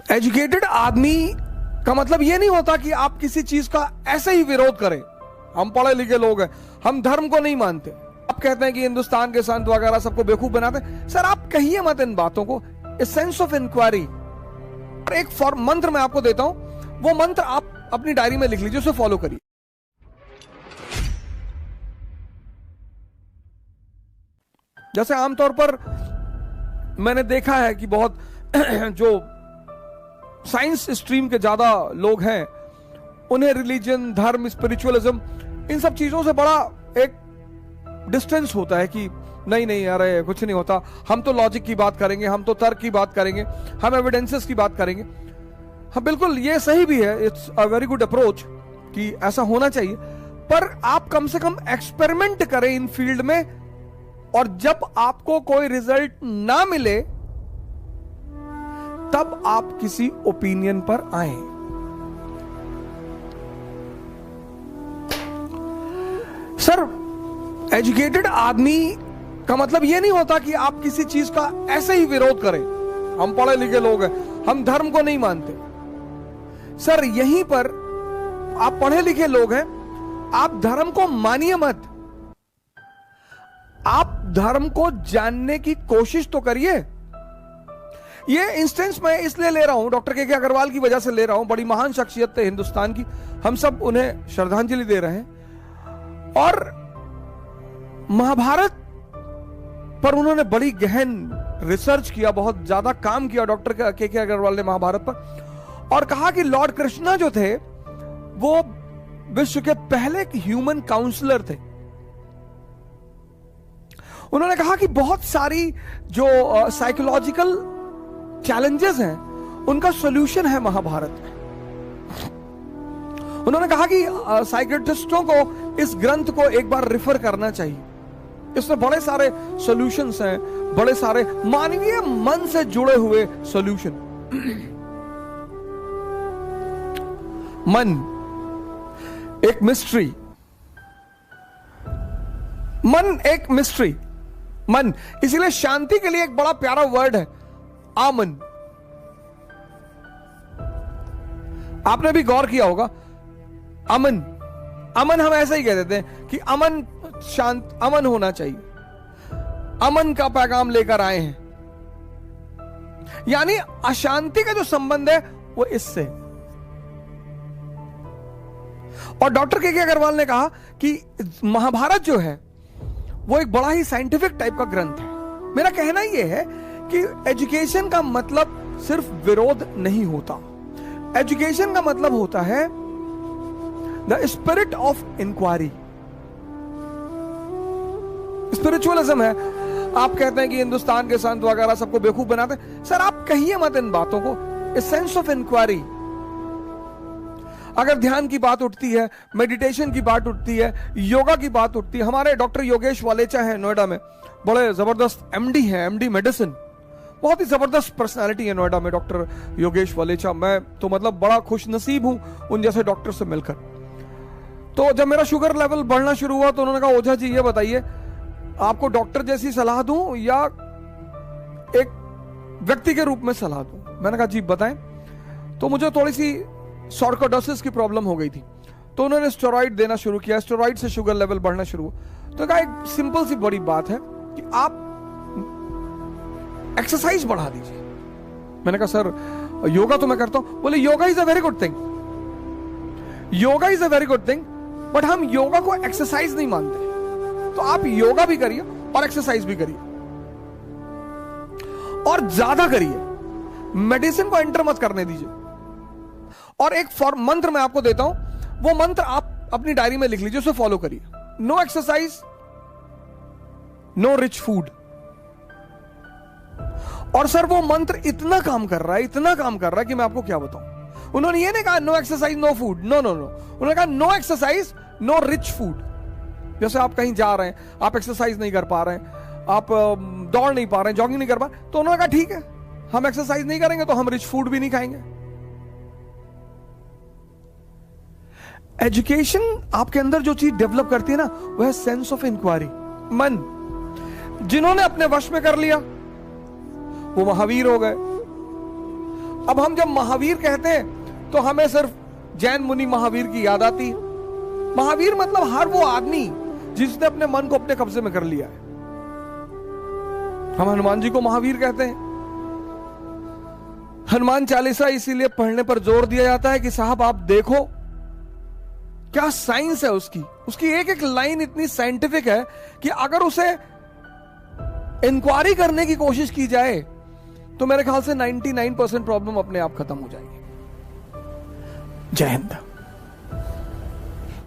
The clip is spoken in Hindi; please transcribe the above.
एजुकेटेड आदमी का मतलब यह नहीं होता कि आप किसी चीज का ऐसे ही विरोध करें। हम पढ़े लिखे लोग हैं, हम धर्म को नहीं मानते। आप कहते हैं कि हिंदुस्तान के संत वगैरह सबको बेवकूफ बनाते हैं। सर आप कहिए मत इन बातों को। सेंस ऑफ इंक्वायरी, एक मंत्र मैं आपको देता हूं, वो मंत्र आप अपनी डायरी में लिख लीजिए, उसे फॉलो करिए। जैसे आमतौर पर मैंने देखा है कि बहुत जो साइंस स्ट्रीम के ज्यादा लोग हैं, उन्हें रिलीजन, धर्म, स्पिरिचुअलिज्म, इन सब चीजों से बड़ा एक डिस्टेंस होता है कि नहीं नहीं अरे कुछ नहीं होता, हम तो लॉजिक की बात करेंगे, हम तो तर्क की बात करेंगे, हम एविडेंसेस की बात करेंगे। हाँ बिल्कुल ये सही भी है, it's a very good approach कि ऐसा होना चाहिए, पर आप कम से कम एक्सपेरिमेंट करें इन फील्ड में, और जब आपको कोई रिजल्ट ना मिले तब आप किसी ओपिनियन पर आए। सर एजुकेटेड आदमी का मतलब यह नहीं होता कि आप किसी चीज का ऐसे ही विरोध करें। हम पढ़े लिखे लोग हैं, हम धर्म को नहीं मानते। सर यहीं पर आप पढ़े लिखे लोग हैं, आप धर्म को मानिए मत, आप धर्म को जानने की कोशिश तो करिए। ये इंस्टेंस मैं इसलिए ले रहा हूं, डॉक्टर के अग्रवाल की वजह से ले रहा हूं। बड़ी महान शख्सियत थे हिंदुस्तान की, हम सब उन्हें श्रद्धांजलि दे रहे हैं। और महाभारत पर उन्होंने बड़ी गहन रिसर्च किया, बहुत ज्यादा काम किया डॉक्टर के अग्रवाल ने महाभारत पर, और कहा कि लॉर्ड कृष्णा जो थे वो विश्व के पहले ह्यूमन काउंसलर थे। उन्होंने कहा कि बहुत सारी जो साइकोलॉजिकल चैलेंजेस हैं उनका सॉल्यूशन है महाभारत में। उन्होंने कहा कि साइकियाट्रिस्टों को इस ग्रंथ को एक बार रेफर करना चाहिए, इसमें बड़े सारे सॉल्यूशंस हैं, बड़े सारे मानवीय मन से जुड़े हुए सॉल्यूशन। मन एक मिस्ट्री, मन एक मिस्ट्री, मन, इसीलिए शांति के लिए एक बड़ा प्यारा वर्ड है आमन। आपने भी गौर किया होगा, अमन, अमन हम ऐसे ही कह देते हैं कि अमन, शांत, अमन होना चाहिए, अमन का पैगाम लेकर आए हैं। यानी अशांति का जो संबंध है वो इससे। और डॉक्टर के अग्रवाल ने कहा कि महाभारत जो है वो एक बड़ा ही साइंटिफिक टाइप का ग्रंथ है। मेरा कहना यह है कि एजुकेशन का मतलब सिर्फ विरोध नहीं होता, एजुकेशन का मतलब होता है the spirit of inquiry. Spiritualism है। आप कहते हैं कि हिंदुस्तान के संत वगैरह सबको बेवकूफ बनाते हैं। सर आप कहिए मत इन बातों को। सेंस ऑफ इंक्वायरी, अगर ध्यान की बात उठती है, मेडिटेशन की बात उठती है, योगा की बात उठती है, हमारे डॉक्टर योगेश वालेचा हैं नोएडा में, बड़े जबरदस्त एमडी हैं, एमडी मेडिसिन, बहुत ही जबरदस्त पर्सनालिटी है नोएडा में डॉक्टर योगेश वालेचा। मैं तो मतलब बड़ा खुश नसीब हूं उन जैसे डॉक्टर से मिलकर। तो जब मेरा शुगर लेवल बढ़ना शुरू हुआ तो उन्होंने कहा ओझा जी ये बताइए आपको डॉक्टर जैसी सलाह दूं या एक व्यक्ति के रूप में सलाह दूं। मैंने कहा जी बताएं। तो मुझे थोड़ी सी सॉर्कोडोसिस की प्रॉब्लम हो गई थी, तो उन्होंने स्टेरॉइड देना शुरू किया, स्टेरॉइड से शुगर लेवल बढ़ना शुरू हुआ। तो कहा एक सिंपल सी बड़ी बात है कि आप एक्सरसाइज बढ़ा दीजिए। मैंने कहा सर योगा तो मैं करता हूं। बोले yoga is a very good thing, yoga is a very good thing, but हम योगा को एक्सरसाइज नहीं मानते। तो आप योगा भी करिए और एक्सरसाइज भी करिए, और ज्यादा करिए, मेडिसिन को एंटर मत करने दीजिए। और एक मंत्र मैं आपको देता हूं, वो मंत्र आप अपनी डायरी में लिख लीजिए, उसे फॉलो करिए। No exercise, no rich food. और सर वो मंत्र इतना काम कर रहा है, इतना काम कर रहा है कि मैं आपको क्या बताऊं। उन्होंने ये नहीं कहा no exercise no food, no no no, उन्होंने कहा no exercise no rich food. जैसे आप कहीं जा रहे हैं, आप एक्सरसाइज नहीं कर पा रहे हैं, आप दौड़ नहीं पा रहे हैं, जॉगिंग नहीं कर पा रहे, तो उन्होंने कहा ठीक है हम एक्सरसाइज नहीं करेंगे तो हम रिच फूड भी नहीं खाएंगे। एजुकेशन आपके अंदर जो चीज डेवलप करती है ना, वह है सेंस ऑफ इंक्वायरी, मन। जिन्होंने अपने वश में कर लिया वो महावीर हो गए। अब हम जब महावीर कहते हैं तो हमें सिर्फ जैन मुनि महावीर की याद आती है। महावीर मतलब हर वो आदमी जिसने अपने मन को अपने कब्जे में कर लिया है। हम हनुमान जी को महावीर कहते हैं। हनुमान चालीसा इसीलिए पढ़ने पर जोर दिया जाता है कि साहब आप देखो क्या साइंस है उसकी एक एक लाइन इतनी साइंटिफिक है कि अगर उसे इंक्वायरी करने की कोशिश की जाए तो मेरे ख्याल से 99% प्रॉब्लम अपने आप खत्म हो जाएगी। जय हिंद।